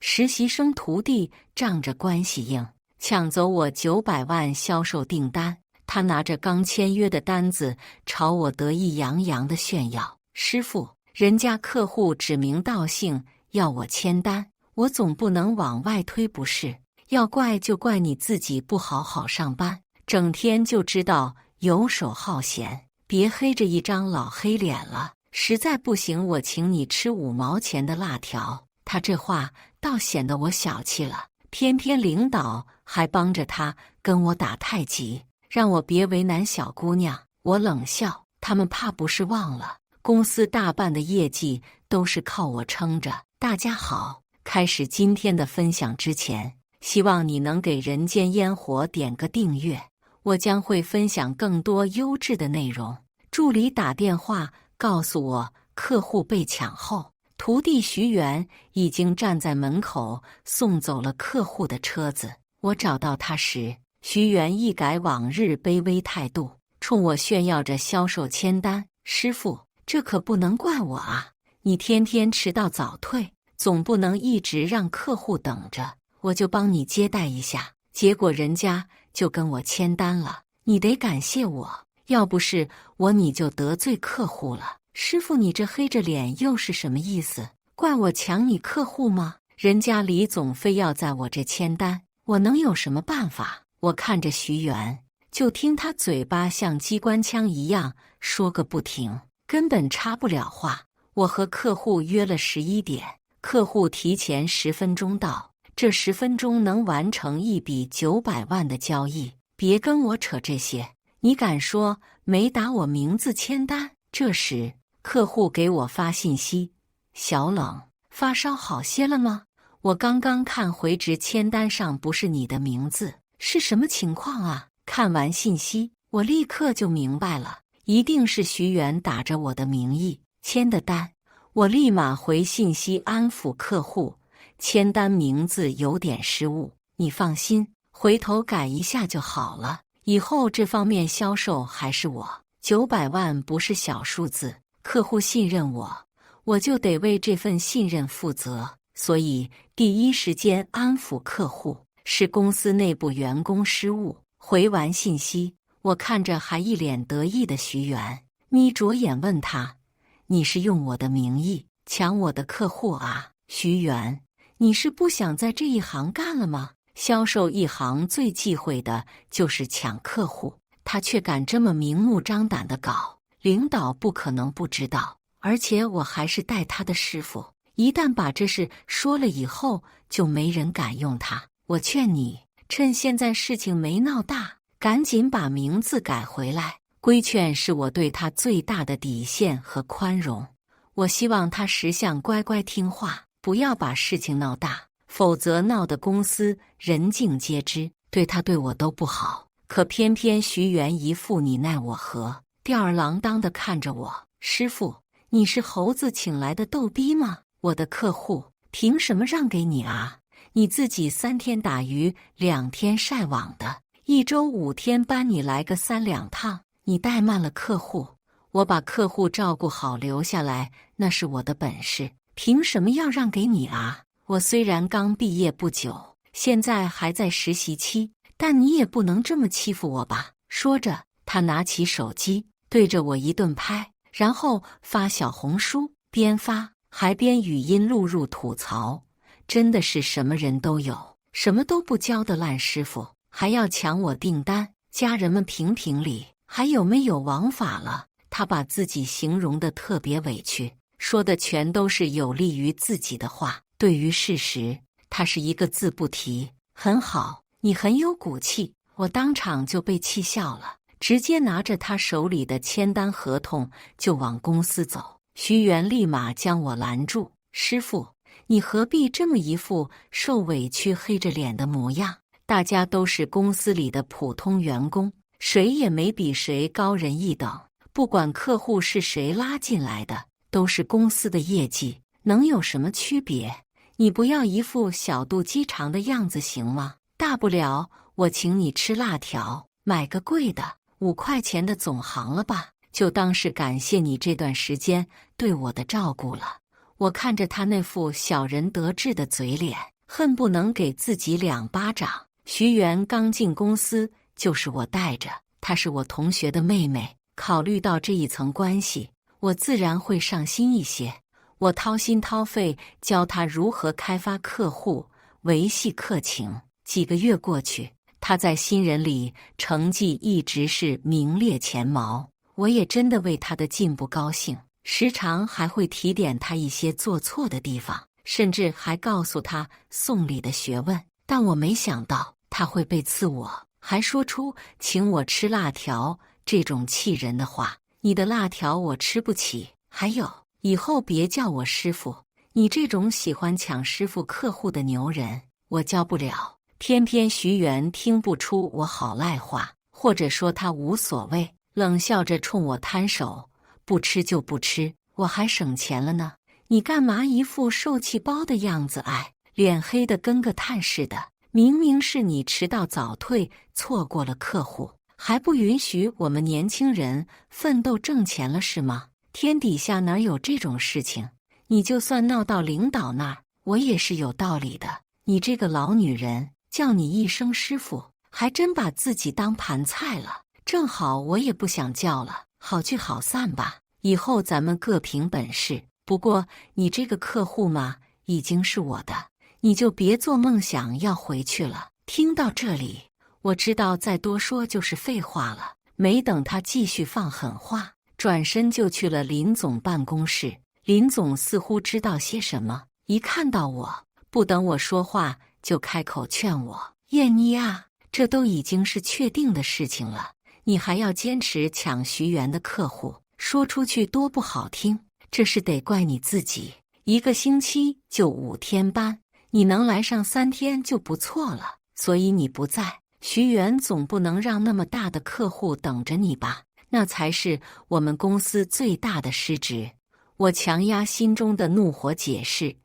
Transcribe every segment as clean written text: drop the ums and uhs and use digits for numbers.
实习生徒弟仗着关系硬，抢走我900万销售订单。他拿着刚签约的单子朝我得意洋洋地炫耀：师傅，人家客户指名道姓要我签单，我总不能往外推不是？要怪就怪你自己不好好上班，整天就知道游手好闲，别黑着一张老黑脸了。实在不行，我请你吃5毛钱的辣条。他这话倒显得我小气了，偏偏领导还帮着他跟我打太极，让我别为难小姑娘。我冷笑，他们怕不是忘了，公司大半的业绩都是靠我撑着。大家好，开始今天的分享之前，希望你能给人间烟火点个订阅，我将会分享更多优质的内容。助理打电话告诉我，客户被抢后，徒弟徐元已经站在门口送走了客户的车子。我找到他时，徐元一改往日卑微态度，冲我炫耀着销售签单。师傅，这可不能怪我啊，你天天迟到早退，总不能一直让客户等着，我就帮你接待一下，结果人家就跟我签单了，你得感谢我，要不是我你就得罪客户了。师傅，你这黑着脸又是什么意思？怪我抢你客户吗？人家李总非要在我这签单，我能有什么办法？我看着徐元，就听他嘴巴像机关枪一样说个不停，根本插不了话。我和客户约了11点，客户提前10分钟到，这10分钟能完成一笔900万的交易。别跟我扯这些，你敢说没打我名字签单？这时客户给我发信息：小冷，发烧好些了吗？我刚刚看回执签单上不是你的名字，是什么情况啊？看完信息，我立刻就明白了，一定是徐元打着我的名义签的单。我立马回信息安抚客户，签单名字有点失误，你放心，回头改一下就好了，以后这方面销售还是我。900万不是小数字，客户信任我，我就得为这份信任负责，所以第一时间安抚客户，是公司内部员工失误。回完信息，我看着还一脸得意的徐元，眯着眼问他：你是用我的名义抢我的客户啊？徐元，你是不想在这一行干了吗？销售一行最忌讳的就是抢客户，他却敢这么明目张胆地搞，领导不可能不知道，而且我还是带他的师傅，一旦把这事说了以后，就没人敢用他。我劝你，趁现在事情没闹大，赶紧把名字改回来。规劝是我对他最大的底线和宽容，我希望他识相乖乖听话，不要把事情闹大，否则闹得公司人尽皆知，对他对我都不好。可偏偏徐元一副你奈我何，吊儿郎当地看着我。师傅，你是猴子请来的逗逼吗？我的客户凭什么让给你啊？你自己3天打鱼2天晒网的，一周5天搬你来个3两趟，你怠慢了客户，我把客户照顾好留下来，那是我的本事，凭什么要让给你啊？我虽然刚毕业不久，现在还在实习期，但你也不能这么欺负我吧？说着，他拿起手机对着我一顿拍，然后发小红书，边发还边语音录入吐槽：真的是什么人都有，什么都不教的烂师傅，还要抢我订单，家人们评评理，还有没有王法了？他把自己形容得特别委屈，说的全都是有利于自己的话，对于事实，他是一个字不提。很好，你很有骨气。我当场就被气笑了，直接拿着他手里的签单合同就往公司走。徐元立马将我拦住：师傅，你何必这么一副受委屈黑着脸的模样？大家都是公司里的普通员工，谁也没比谁高人一等，不管客户是谁拉进来的，都是公司的业绩，能有什么区别？你不要一副小肚鸡肠的样子行吗？大不了我请你吃辣条，买个贵的5块钱的总行了吧，就当是感谢你这段时间对我的照顾了。我看着他那副小人得志的嘴脸，恨不能给自己2巴掌。徐媛刚进公司就是我带着，她是我同学的妹妹，考虑到这一层关系，我自然会上心一些。我掏心掏肺教她如何开发客户，维系客情。几个月过去，她在新人里成绩一直是名列前茅，我也真的为她的进步高兴，时常还会提点她一些做错的地方，甚至还告诉她送礼的学问。但我没想到她会背刺我，还说出请我吃辣条这种气人的话。你的辣条我吃不起，还有以后别叫我师傅，你这种喜欢抢师傅客户的牛人我教不了。偏偏徐媛听不出我好赖话，或者说她无所谓，冷笑着冲我摊手，不吃就不吃，我还省钱了呢。你干嘛一副受气包的样子？脸黑得跟个炭似的，明明是你迟到早退，错过了客户，还不允许我们年轻人奋斗挣钱了是吗？天底下哪有这种事情？你就算闹到领导那儿，我也是有道理的。你这个老女人，叫你一声师傅，还真把自己当盘菜了。正好我也不想叫了，好聚好散吧，以后咱们各凭本事。不过你这个客户嘛，已经是我的，你就别做梦想要回去了。听到这里，我知道再多说就是废话了，没等他继续放狠话，转身就去了林总办公室。林总似乎知道些什么，一看到我，不等我说话就开口劝我：燕妮啊，这都已经是确定的事情了，你还要坚持抢徐媛的客户，说出去多不好听，这是得怪你自己。1个星期就5天班，你能来上3天就不错了，所以你不在，徐媛总不能让那么大的客户等着你吧？那才是我们公司最大的失职。我强压心中的怒火解释，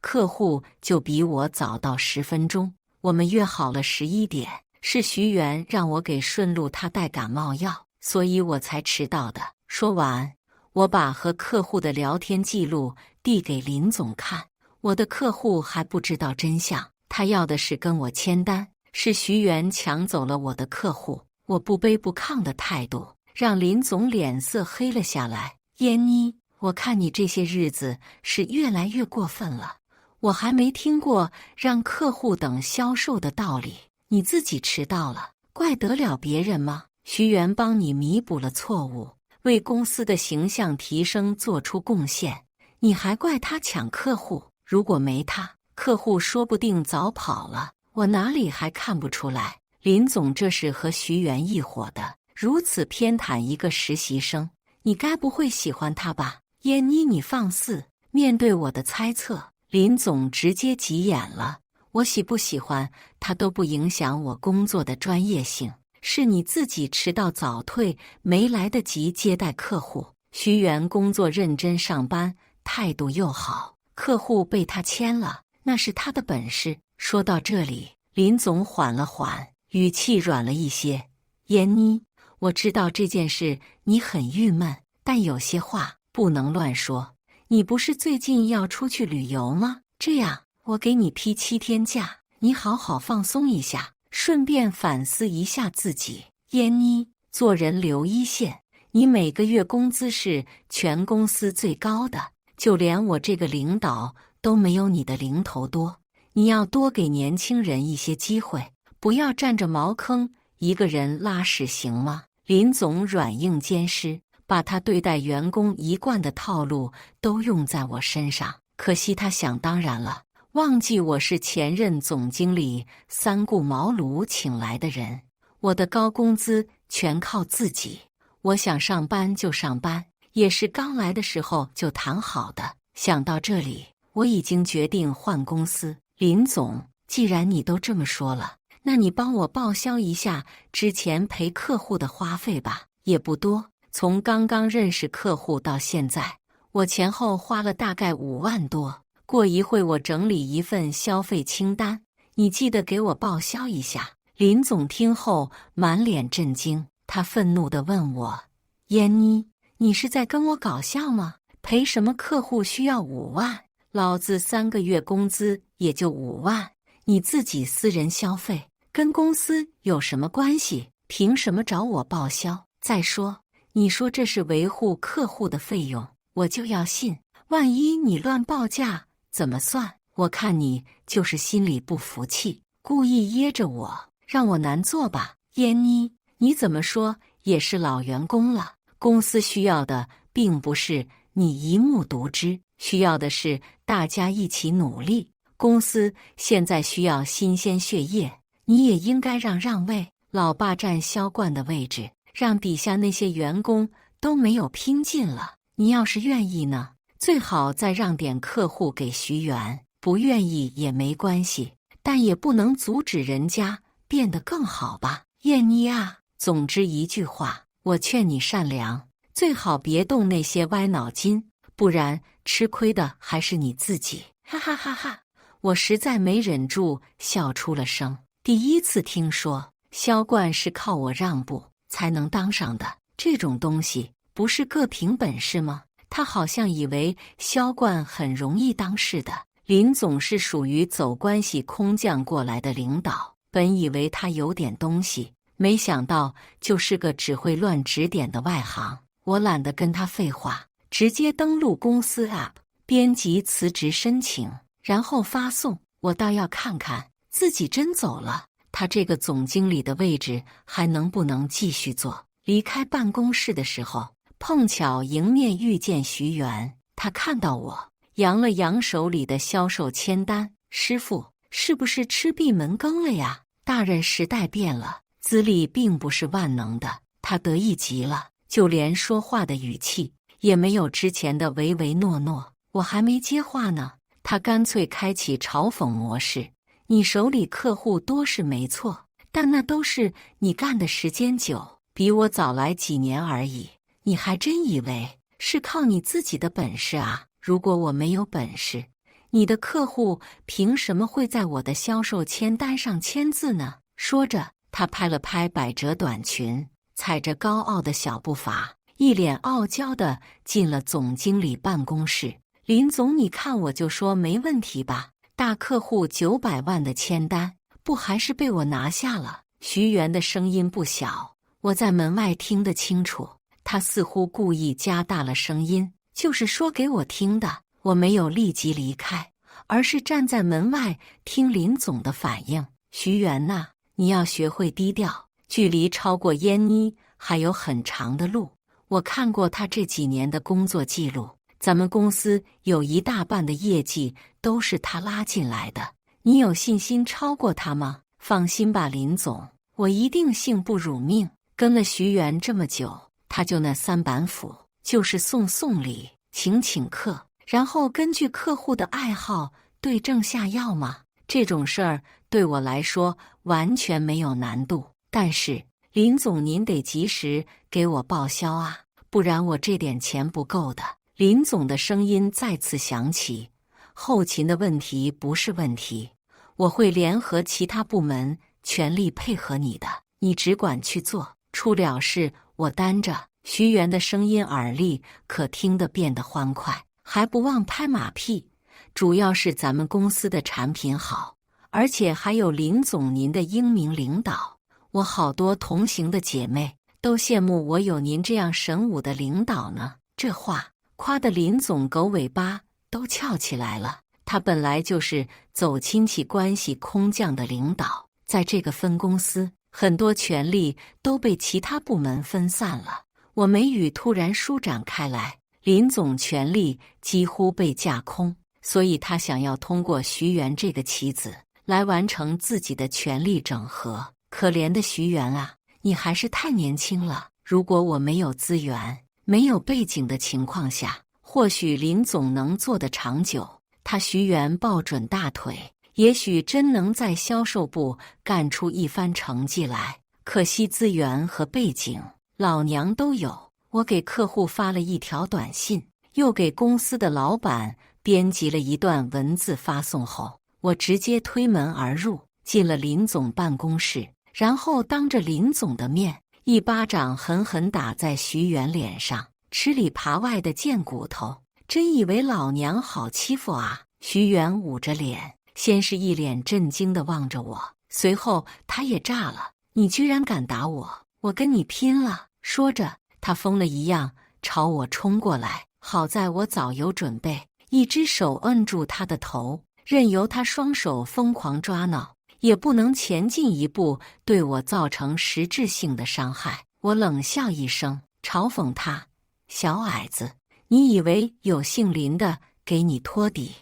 客户就比我早到10分钟，我们约好了11点，是徐媛让我给顺路他带感冒药，所以我才迟到的。说完，我把和客户的聊天记录递给林总看。我的客户还不知道真相，他要的是跟我签单，是徐媛抢走了我的客户。我不卑不亢的态度让林总脸色黑了下来。燕妮，我看你这些日子是越来越过分了，我还没听过让客户等销售的道理，你自己迟到了，怪得了别人吗？徐媛帮你弥补了错误，为公司的形象提升做出贡献，你还怪他抢客户？如果没他，客户说不定早跑了，我哪里还看不出来？林总这是和徐媛一伙的，如此偏袒一个实习生，你该不会喜欢他吧？燕妮，你放肆！面对我的猜测，林总直接急眼了。我喜不喜欢他都不影响我工作的专业性，是你自己迟到早退，没来得及接待客户。徐媛工作认真上班，态度又好，客户被他签了，那是他的本事。说到这里，林总缓了缓，语气软了一些。燕妮，我知道这件事你很郁闷，但有些话不能乱说。你不是最近要出去旅游吗？这样，我给你批7天假，你好好放松一下，顺便反思一下自己。燕妮，做人留一线，你每个月工资是全公司最高的，就连我这个领导都没有你的零头多。你要多给年轻人一些机会，不要占着茅坑一个人拉屎，行吗？林总软硬兼施，把他对待员工一贯的套路都用在我身上。可惜他想当然了，忘记我是前任总经理3顾茅庐请来的人，我的高工资全靠自己，我想上班就上班，也是刚来的时候就谈好的。想到这里，我已经决定换公司。林总，既然你都这么说了，那你帮我报销一下之前陪客户的花费吧，也不多。从刚刚认识客户到现在，我前后花了大概5万多。过一会我整理一份消费清单，你记得给我报销一下。林总听后满脸震惊，他愤怒地问我：燕妮，你是在跟我搞笑吗？陪什么客户需要5万？老子3个月工资也就5万，你自己私人消费，跟公司有什么关系？凭什么找我报销？再说，你说这是维护客户的费用，我就要信。万一你乱报价，怎么算？我看你就是心里不服气，故意噎着我，让我难做吧。燕妮，你怎么说也是老员工了，公司需要的并不是你一木独知，需要的是大家一起努力。公司现在需要新鲜血液，你也应该让位。老爸占销冠的位置，让底下那些员工都没有拼劲了。你要是愿意呢，最好再让点客户给徐源，不愿意也没关系，但也不能阻止人家变得更好吧。燕妮啊，总之一句话，我劝你善良，最好别动那些歪脑筋，不然吃亏的还是你自己。哈哈哈哈！我实在没忍住笑出了声。第一次听说销冠是靠我让步才能当上的，这种东西不是各凭本事吗？他好像以为销冠很容易当似的。林总是属于走关系空降过来的领导，本以为他有点东西，没想到就是个只会乱指点的外行。我懒得跟他废话，直接登录公司 App， 编辑辞职申请，然后发送。我倒要看看自己真走了，他这个总经理的位置还能不能继续做？离开办公室的时候，碰巧迎面遇见徐源，他看到我，扬了扬手里的销售签单：“师傅，是不是吃闭门羹了呀？大人时代变了，资历并不是万能的。”他得意极了，就连说话的语气也没有之前的唯唯诺诺。我还没接话呢，他干脆开启嘲讽模式：“你手里客户多是没错，但那都是你干的时间久，比我早来几年而已。你还真以为是靠你自己的本事啊？如果我没有本事，你的客户凭什么会在我的销售签单上签字呢？”说着，他拍了拍百褶短裙，踩着高傲的小步伐，一脸傲娇地进了总经理办公室。“林总，你看我就说没问题吧，大客户900万的签单，不还是被我拿下了？”徐源的声音不小，我在门外听得清楚，他似乎故意加大了声音，就是说给我听的。我没有立即离开，而是站在门外听林总的反应。“徐源呐，你要学会低调，距离超过燕妮还有很长的路。我看过他这几年的工作记录，咱们公司有一大半的业绩都是他拉进来的。你有信心超过他吗？”“放心吧，林总，我一定幸不辱命。跟了徐源这么久，他就那3板斧，就是送礼，请客，然后根据客户的爱好对症下药嘛。这种事儿对我来说完全没有难度。但是林总，您得及时给我报销啊，不然我这点钱不够的。”林总的声音再次响起：“后勤的问题不是问题，我会联合其他部门全力配合你的，你只管去做，出了事我担着。”徐源的声音耳力可听得变得欢快，还不忘拍马屁：“主要是咱们公司的产品好，而且还有林总您的英明领导，我好多同行的姐妹都羡慕我有您这样神武的领导呢。”这话夸得林总狗尾巴都翘起来了。他本来就是走亲戚关系空降的领导，在这个分公司，很多权力都被其他部门分散了。我眉宇突然舒展开来，林总权力几乎被架空，所以他想要通过徐源这个棋子来完成自己的权力整合。可怜的徐源啊，你还是太年轻了。如果我没有资源、没有背景的情况下，或许林总能做得长久。他徐源抱准大腿，也许真能在销售部干出一番成绩来。可惜资源和背景老娘都有。我给客户发了一条短信，又给公司的老板编辑了一段文字发送后，我直接推门而入，进了林总办公室，然后当着林总的面一巴掌狠狠打在徐源脸上，吃里扒外的贱骨头。真以为老娘好欺负啊？徐元捂着脸，先是一脸震惊地望着我，随后他也炸了：“你居然敢打我，我跟你拼了！”说着，他疯了一样朝我冲过来。好在我早有准备，一只手摁住他的头，任由他双手疯狂抓挠，也不能前进一步对我造成实质性的伤害。我冷笑一声，嘲讽他：“小矮子，你以为有姓林的给你托底，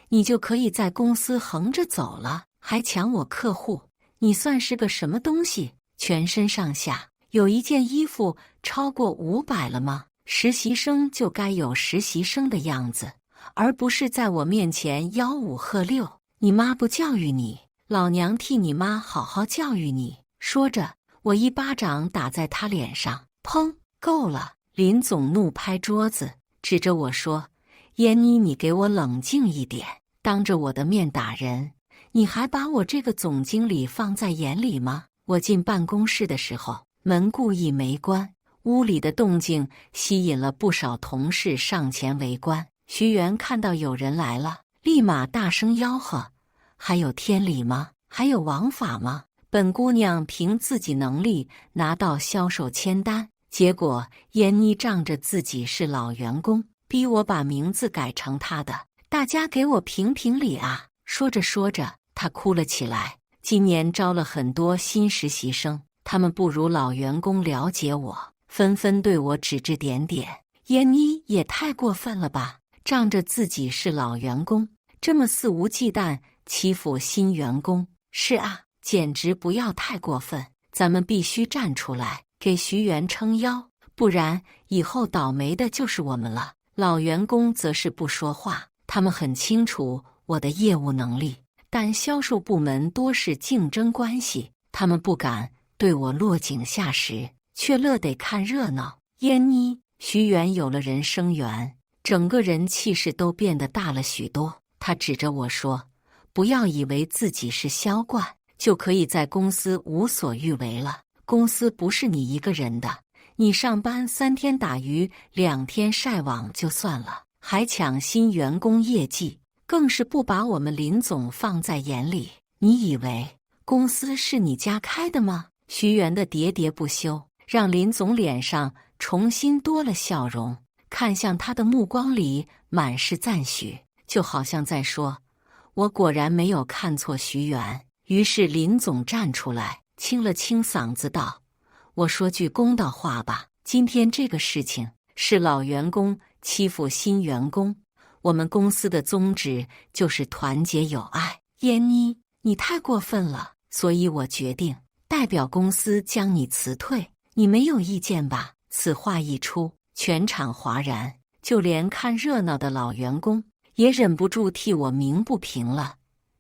你就可以在公司横着走了？还抢我客户，你算是个什么东西？全身上下有一件衣服超过500了吗？实习生就该有实习生的样子，而不是在我面前吆五喝六。你妈不教育你，老娘替你妈好好教育你！”说着，我一巴掌打在他脸上，砰！够了！林总怒拍桌子，指着我说：“燕妮，你给我冷静一点！当着我的面打人，你还把我这个总经理放在眼里吗？”我进办公室的时候，门故意没关，屋里的动静吸引了不少同事上前围观。徐元看到有人来了，立马大声吆喝：“还有天理吗？还有王法吗？本姑娘凭自己能力拿到销售签单，结果燕妮仗着自己是老员工，逼我把名字改成她的，大家给我评评理啊！”说着说着，她哭了起来。今年招了很多新实习生，他们不如老员工了解我，纷纷对我指指点点。燕妮也太过分了吧，仗着自己是老员工，这么肆无忌惮欺负新员工。是啊，简直不要太过分，咱们必须站出来给徐元撑腰，不然以后倒霉的就是我们了。老员工则是不说话，他们很清楚我的业务能力，但销售部门多是竞争关系，他们不敢对我落井下石，却乐得看热闹。燕妮，徐元有了人生缘，整个人气势都变得大了许多。他指着我说：“不要以为自己是销冠就可以在公司无所欲为了，公司不是你一个人的，你上班3天打鱼2天晒网就算了，还抢新员工业绩，更是不把我们林总放在眼里。你以为公司是你家开的吗？”徐元的喋喋不休让林总脸上重新多了笑容，看向他的目光里满是赞许，就好像在说：“我果然没有看错徐元。”于是林总站出来，清了清嗓子道：“我说句公道话吧，今天这个事情是老员工欺负新员工，我们公司的宗旨就是团结友爱。燕妮，你太过分了，所以我决定代表公司将你辞退，你没有意见吧？”此话一出，全场哗然，就连看热闹的老员工也忍不住替我鸣不平了。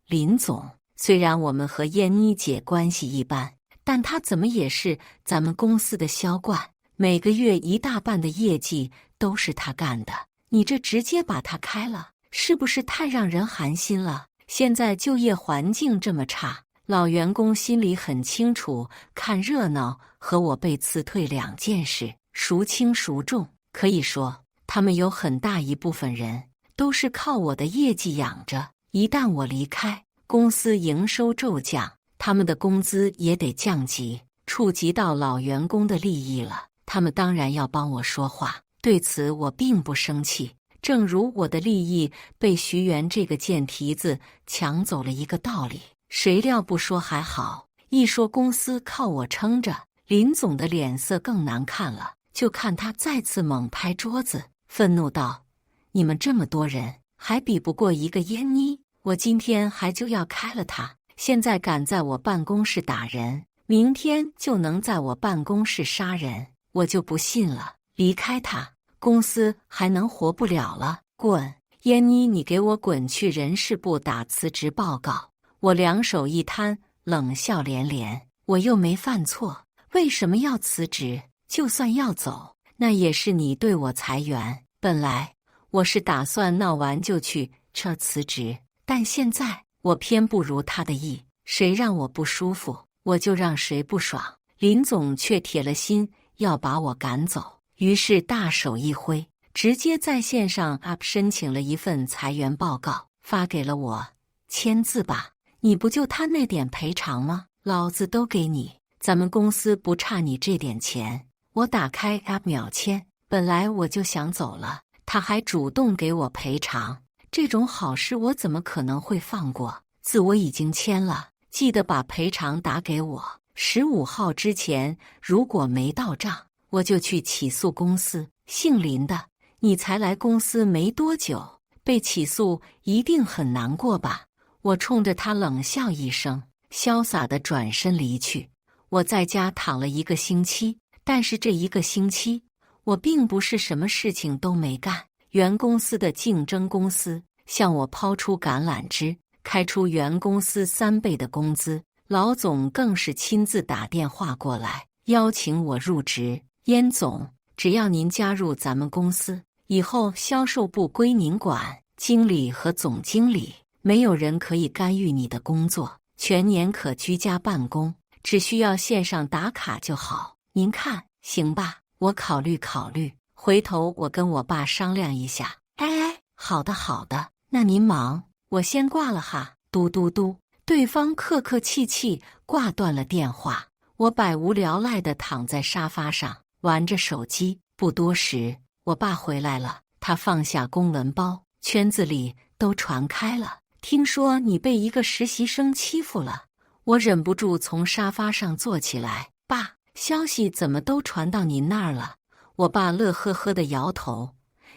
林总，虽然我们和燕妮姐关系一般，但她怎么也是咱们公司的销冠，每个月1大半的业绩都是她干的，你这直接把她开了，是不是太让人寒心了？现在就业环境这么差，老员工心里很清楚，看热闹和我被辞退2件事孰轻孰重。可以说，他们有很大一部分人都是靠我的业绩养着，一旦我离开，公司营收骤降，他们的工资也得降级，触及到老员工的利益了，他们当然要帮我说话。对此我并不生气，正如我的利益被徐元这个贱蹄子抢走了一个道理。谁料不说还好，一说公司靠我撑着，林总的脸色更难看了，就看他再次猛拍桌子，愤怒道：“你们这么多人，还比不过一个燕妮？我今天还就要开了他，现在敢在我办公室打人，明天就能在我办公室杀人，我就不信了。离开他，公司还能活不了了。滚！燕妮，你给我滚去人事部打辞职报告！”我两手一摊，冷笑连连。我又没犯错，为什么要辞职？就算要走，那也是你对我裁员。本来我是打算闹完就去辞职，但现在我偏不如他的意，谁让我不舒服，我就让谁不爽。林总却铁了心要把我赶走，于是大手一挥，直接在线上申请了一份裁员报告，发给了我，签字吧。你不就贪那点赔偿吗？老子都给你，咱们公司不差你这点钱。我打开 App 秒签，本来我就想走了，他还主动给我赔偿，这种好事我怎么可能会放过？字我已经签了，记得把赔偿打给我。15号之前如果没到账，我就去起诉公司。姓林的，你才来公司没多久，被起诉一定很难过吧？我冲着他冷笑一声，潇洒地转身离去。我在家躺了1个星期，但是这1个星期，我并不是什么事情都没干。原公司的竞争公司向我抛出橄榄枝，开出原公司3倍的工资。老总更是亲自打电话过来，邀请我入职。燕总，只要您加入咱们公司，以后销售部归您管，经理和总经理，没有人可以干预你的工作，全年可居家办公，只需要线上打卡就好。您看行吧？我考虑考虑，回头我跟我爸商量一下。哎，好的好的，那您忙，我先挂了哈。嘟嘟嘟。对方客客气气挂断了电话，我百无聊赖地躺在沙发上玩着手机。不多时，我爸回来了，他放下公文包，圈子里都传开了，听说你被一个实习生欺负了。我忍不住从沙发上坐起来，爸，消息怎么都传到您那儿了？我爸乐呵呵地摇头，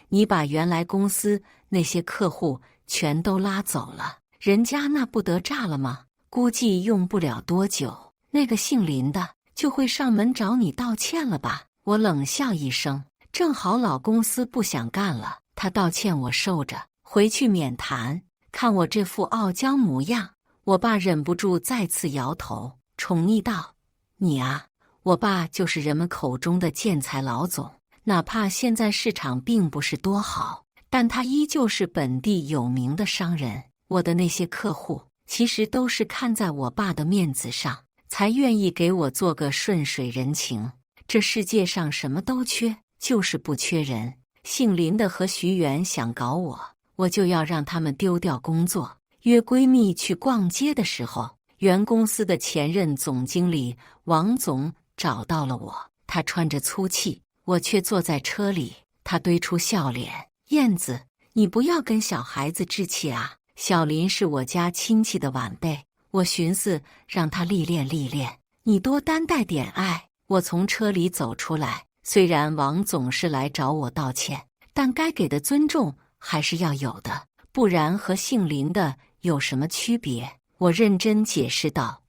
你把原来公司那些客户全都拉走了。人家那不得炸了吗？估计用不了多久，那个姓林的就会上门找你道歉了吧？我冷笑一声，正好老公司不想干了，他道歉我受着，回去免谈。看我这副傲娇模样，我爸忍不住再次摇头，宠溺道：“你啊，我爸就是人们口中的建材老总，哪怕现在市场并不是多好，但他依旧是本地有名的商人。”我的那些客户其实都是看在我爸的面子上，才愿意给我做个顺水人情。这世界上什么都缺，就是不缺人。姓林的和徐元想搞我，我就要让他们丢掉工作。约闺蜜去逛街的时候，原公司的前任总经理王总找到了我，他穿着粗气，我却坐在车里。他堆出笑脸：“燕子，你不要跟小孩子置气啊。”小林是我家亲戚的晚辈，我寻思让他历练历练，你多担待点爱。我从车里走出来，虽然王总是来找我道歉，但该给的尊重还是要有的，不然和姓林的有什么区别？我认真解释道：“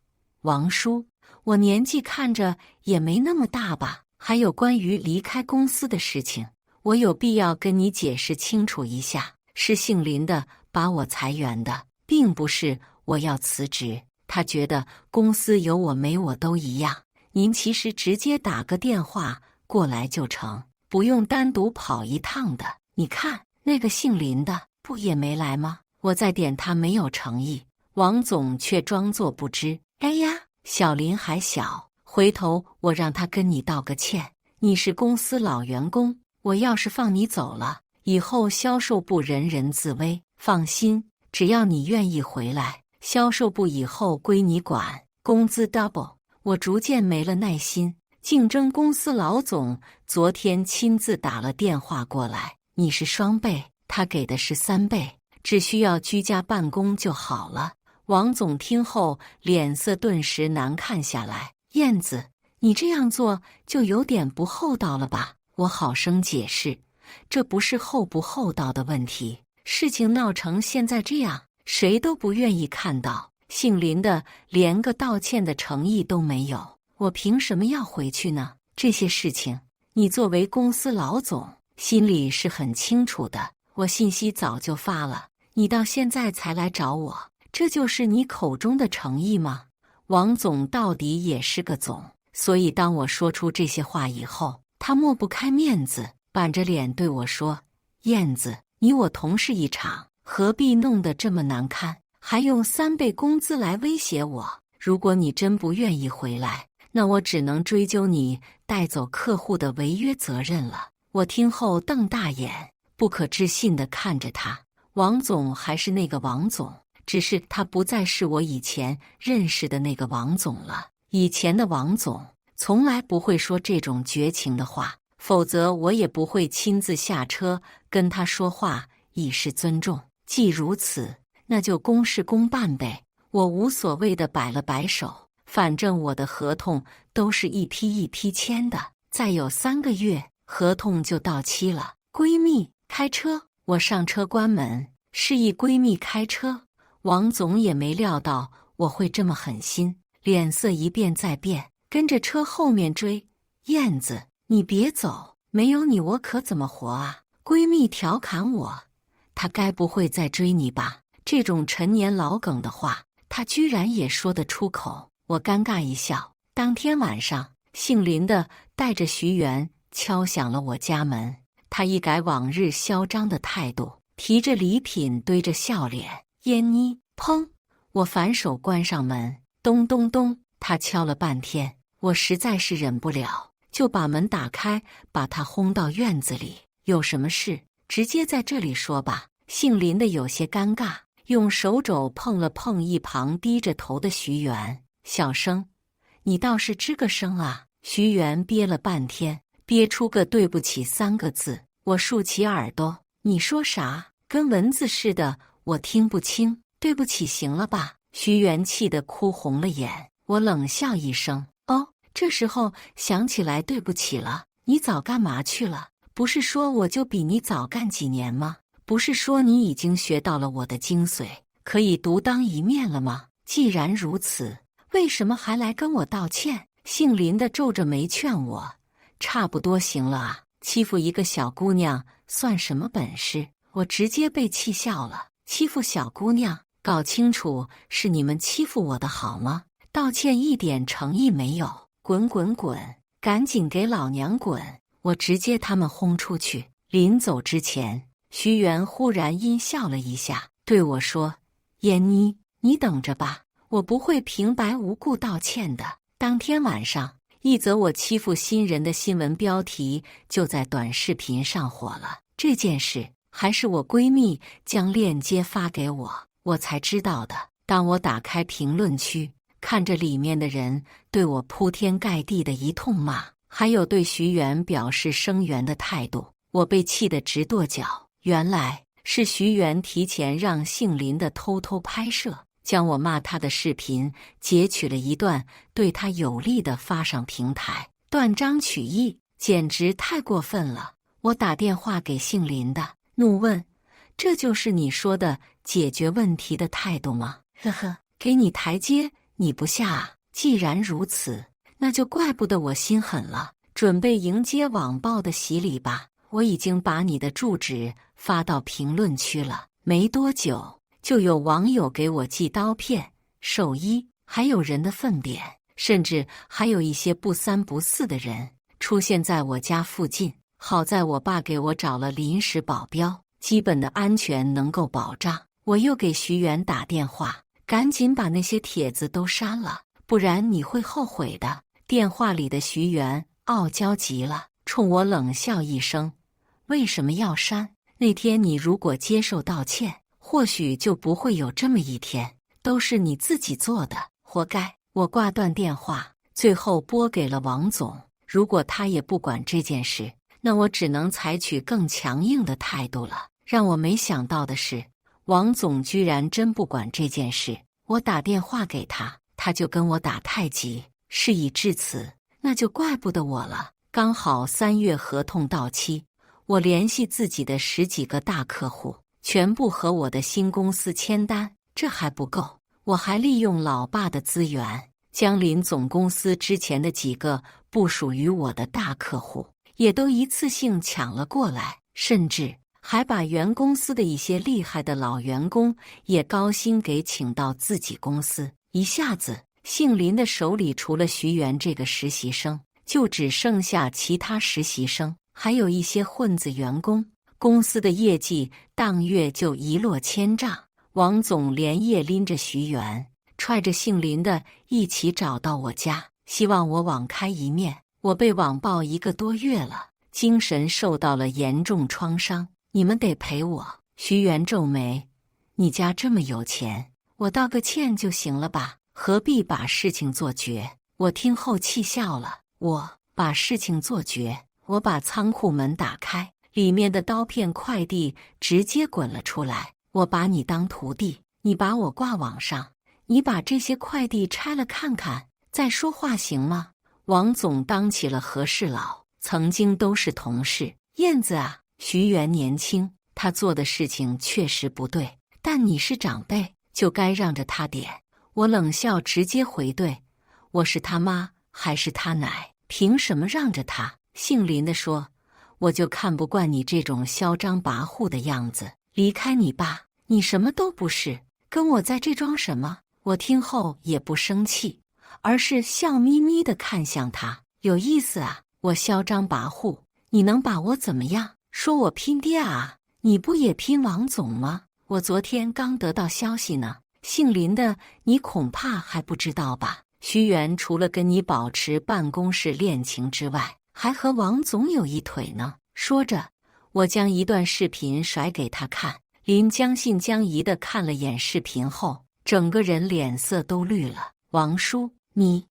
王叔，我年纪看着也没那么大吧？还有关于离开公司的事情，我有必要跟你解释清楚一下。是姓林的把我裁员的，并不是我要辞职。他觉得公司有我没我都一样，您其实直接打个电话过来就成，不用单独跑一趟的。你看那个姓林的不也没来吗？”我在点他没有诚意，王总却装作不知。哎呀，小林还小，回头我让他跟你道个歉。你是公司老员工，我要是放你走了，以后销售部人人自危。放心，只要你愿意回来，销售部以后归你管，工资 double。我逐渐没了耐心。竞争公司老总昨天亲自打了电话过来，你是双倍，他给的是3倍，只需要居家办公就好了。王总听后脸色顿时难看下来。燕子，你这样做就有点不厚道了吧？我好生解释，这不是厚不厚道的问题，事情闹成现在这样，谁都不愿意看到。姓林的连个道歉的诚意都没有，我凭什么要回去呢？这些事情，你作为公司老总，心里是很清楚的。我信息早就发了，你到现在才来找我，这就是你口中的诚意吗？王总到底也是个总，所以当我说出这些话以后，他抹不开面子，板着脸对我说：“燕子，你我同事一场，何必弄得这么难堪？还用3倍工资来威胁我？如果你真不愿意回来，那我只能追究你带走客户的违约责任了。”我听后瞪大眼，不可置信地看着他。王总还是那个王总，只是他不再是我以前认识的那个王总了。以前的王总从来不会说这种绝情的话，否则我也不会亲自下车跟他说话，以示尊重。既如此，那就公事公办呗。我无所谓地摆了摆手，反正我的合同都是一批一批签的，再有3个月合同就到期了。闺蜜开车，我上车关门，示意闺蜜开车。王总也没料到我会这么狠心，脸色一变再变，跟着车后面追。燕子，你别走，没有你我可怎么活啊？闺蜜调侃我，她该不会再追你吧？这种陈年老梗的话，她居然也说得出口。我尴尬一笑。当天晚上，姓林的带着徐元敲响了我家门。他一改往日嚣张的态度，提着礼品，堆着笑脸。燕妮，砰！我反手关上门。咚咚咚，他敲了半天，我实在是忍不了，就把门打开，把他轰到院子里。有什么事，直接在这里说吧。姓林的有些尴尬，用手肘碰了碰一旁低着头的徐元，小声：“你倒是吱个声啊！”徐元憋了半天，憋出个对不起3个字。我竖起耳朵，你说啥？跟蚊子似的，我听不清。对不起行了吧？徐元气得哭红了眼。我冷笑一声，哦，这时候想起来对不起了。你早干嘛去了？不是说我就比你早干几年吗？不是说你已经学到了我的精髓，可以独当一面了吗？既然如此，为什么还来跟我道歉？姓林的皱着眉劝我，差不多行了啊，欺负一个小姑娘算什么本事？我直接被气笑了。欺负小姑娘？搞清楚是你们欺负我的好吗？道歉一点诚意没有。滚滚滚，赶紧给老娘滚！我直接他们轰出去。临走之前，徐元忽然阴笑了一下，对我说：“燕妮，你等着吧，我不会平白无故道歉的。”当天晚上，一则我欺负新人的新闻标题就在短视频上火了。这件事还是我闺蜜将链接发给我，我才知道的。当我打开评论区，看着里面的人对我铺天盖地的一通骂，还有对徐元表示声援的态度，我被气得直跺脚。原来是徐元提前让姓林的偷偷拍摄，将我骂他的视频截取了一段，对他有利的发上平台，断章取义，简直太过分了。我打电话给姓林的，怒问：“这就是你说的解决问题的态度吗？”呵呵，给你台阶你不下啊！既然如此，那就怪不得我心狠了，准备迎接网暴的洗礼吧。我已经把你的住址发到评论区了，没多久就有网友给我寄刀片、寿衣，还有人的粪便，甚至还有一些不三不四的人出现在我家附近。好在我爸给我找了临时保镖，基本的安全能够保障。我又给徐元打电话，赶紧把那些帖子都删了，不然你会后悔的。电话里的徐元傲娇极了，冲我冷笑一声：“为什么要删？那天你如果接受道歉，或许就不会有这么一天。都是你自己做的，活该。”我挂断电话，最后拨给了王总。如果他也不管这件事，那我只能采取更强硬的态度了。让我没想到的是，王总居然真不管这件事。我打电话给他，他就跟我打太极。事已至此，那就怪不得我了。刚好3月合同到期，我联系自己的10几个大客户，全部和我的新公司签单。这还不够，我还利用老爸的资源，将林总公司之前的几个不属于我的大客户也都一次性抢了过来，甚至还把原公司的一些厉害的老员工也高薪给请到自己公司。一下子，姓林的手里除了徐元这个实习生，就只剩下其他实习生，还有一些混子员工。公司的业绩当月就一落千丈。王总连夜拎着徐元，踹着姓林的一起找到我家，希望我网开一面。我被网暴1个多月了，精神受到了严重创伤，你们得赔我。徐元皱眉，你家这么有钱，我道个歉就行了吧，何必把事情做绝？我听后气笑了，我把事情做绝？我把仓库门打开，里面的刀片快递直接滚了出来。我把你当徒弟，你把我挂网上，你把这些快递拆了看看，再说话行吗？王总当起了和事佬，曾经都是同事。燕子啊，徐元年轻，他做的事情确实不对，但你是长辈，就该让着他点。我冷笑，直接回怼，我是他妈还是他奶，凭什么让着他？姓林的说，我就看不惯你这种嚣张跋扈的样子，离开你爸，你什么都不是，跟我在这装什么？我听后也不生气，而是笑眯眯地看向他，有意思啊，我嚣张跋扈，你能把我怎么样？说我拼爹啊？你不也拼王总吗？我昨天刚得到消息呢，姓林的你恐怕还不知道吧？徐元除了跟你保持办公室恋情之外，还和王总有一腿呢。说着，我将一段视频甩给他看。林将信将疑地看了眼视频后，整个人脸色都绿了。王叔，你，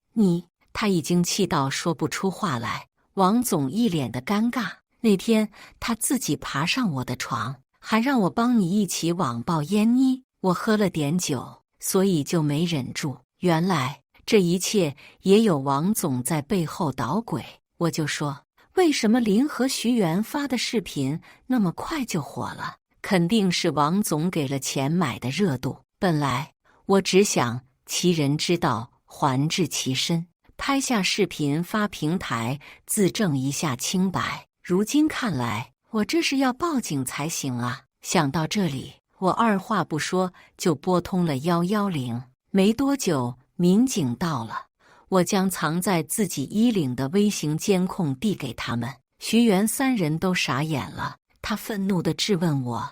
他已经气到说不出话来。王总一脸的尴尬。那天他自己爬上我的床，还让我帮你一起网暴燕妮。我喝了点酒，所以就没忍住。原来这一切也有王总在背后捣鬼。我就说，为什么林和徐元发的视频那么快就火了？肯定是王总给了钱买的热度。本来我只想其人之道还治其身，拍下视频发平台自证一下清白。如今看来，我这是要报警才行啊！想到这里，我二话不说就拨通了110。没多久，民警到了，我将藏在自己衣领的微型监控递给他们。徐元三人都傻眼了，他愤怒地质问我：“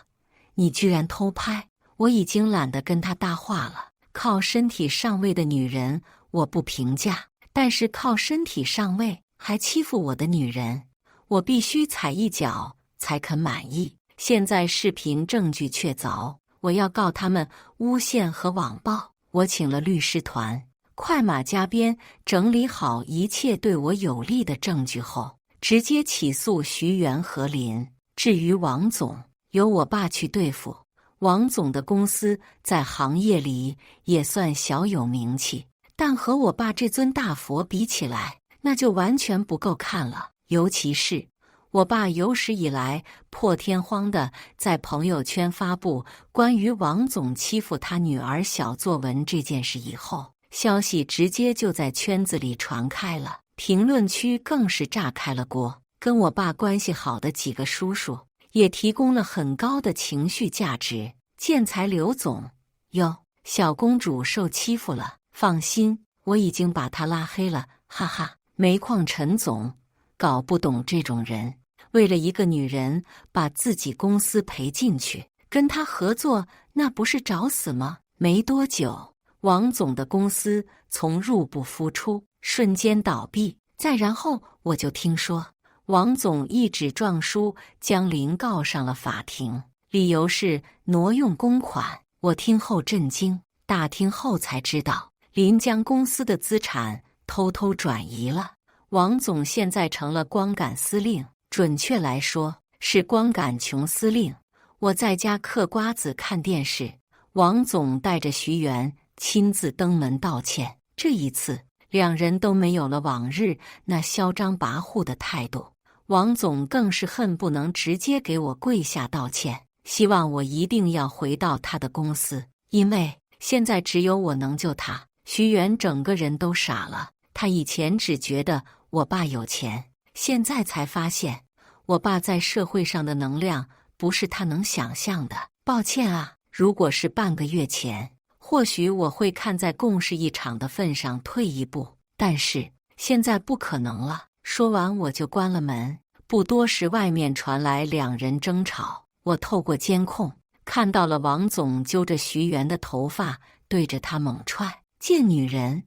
你居然偷拍！”我已经懒得跟他搭话了。靠身体上位的女人，我不评价，但是靠身体上位还欺负我的女人，我必须踩一脚才肯满意。现在视频证据确凿，我要告他们诬陷和网暴。我请了律师团，快马加鞭整理好一切对我有利的证据后，直接起诉徐元和林。至于王总，由我爸去对付。王总的公司在行业里也算小有名气，但和我爸这尊大佛比起来，那就完全不够看了。尤其是我爸有史以来破天荒地在朋友圈发布关于王总欺负他女儿小作文这件事以后，消息直接就在圈子里传开了，评论区更是炸开了锅。跟我爸关系好的几个叔叔也提供了很高的情绪价值。建材刘总，哟，小公主受欺负了，放心，我已经把她拉黑了，哈哈。煤矿陈总，搞不懂这种人，为了一个女人把自己公司赔进去，跟他合作那不是找死吗？没多久，王总的公司从入不敷出瞬间倒闭，再然后我就听说王总一纸状书将林告上了法庭，理由是挪用公款。我听后震惊，打听后才知道，林将公司的资产偷偷转移了。王总现在成了光杆司令，准确来说是光杆琼司令。我在家嗑瓜子看电视，王总带着徐元亲自登门道歉。这一次，两人都没有了往日那嚣张跋扈的态度。王总更是恨不能直接给我跪下道歉，希望我一定要回到他的公司，因为现在只有我能救他。徐元整个人都傻了，他以前只觉得我爸有钱，现在才发现我爸在社会上的能量不是他能想象的。抱歉啊，如果是半个月前，或许我会看在共事一场的份上退一步，但是现在不可能了。说完我就关了门。不多时，外面传来两人争吵，我透过监控看到了王总揪着徐元的头发，对着他猛踹。贱女人，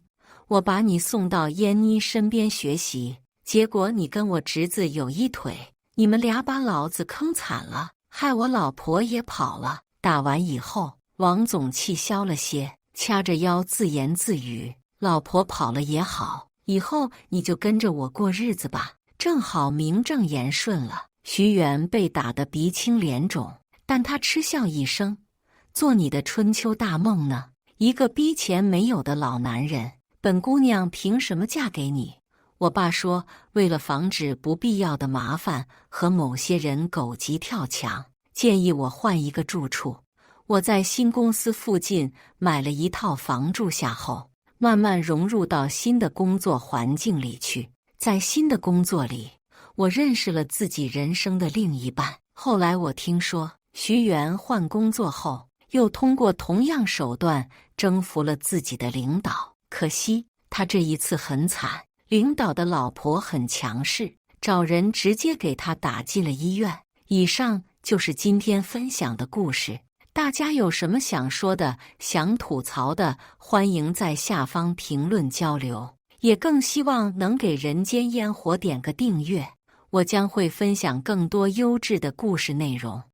我把你送到燕妮身边学习，结果你跟我侄子有一腿。你们俩把老子坑惨了，害我老婆也跑了。”打完以后，王总气消了些，掐着腰自言自语：“老婆跑了也好，以后你就跟着我过日子吧，正好名正言顺了。”徐元被打得鼻青脸肿，但他嗤笑一声：“做你的春秋大梦呢？一个逼钱没有的老男人，本姑娘凭什么嫁给你？”我爸说，为了防止不必要的麻烦和某些人狗急跳墙，建议我换一个住处。我在新公司附近买了一套房住下后，慢慢融入到新的工作环境里去。在新的工作里，我认识了自己人生的另一半。后来我听说，徐元换工作后，又通过同样手段征服了自己的领导。可惜他这一次很惨，领导的老婆很强势，找人直接给他打进了医院。以上就是今天分享的故事。大家有什么想说的、想吐槽的，欢迎在下方评论交流。也更希望能给人间烟火点个订阅，我将会分享更多优质的故事内容。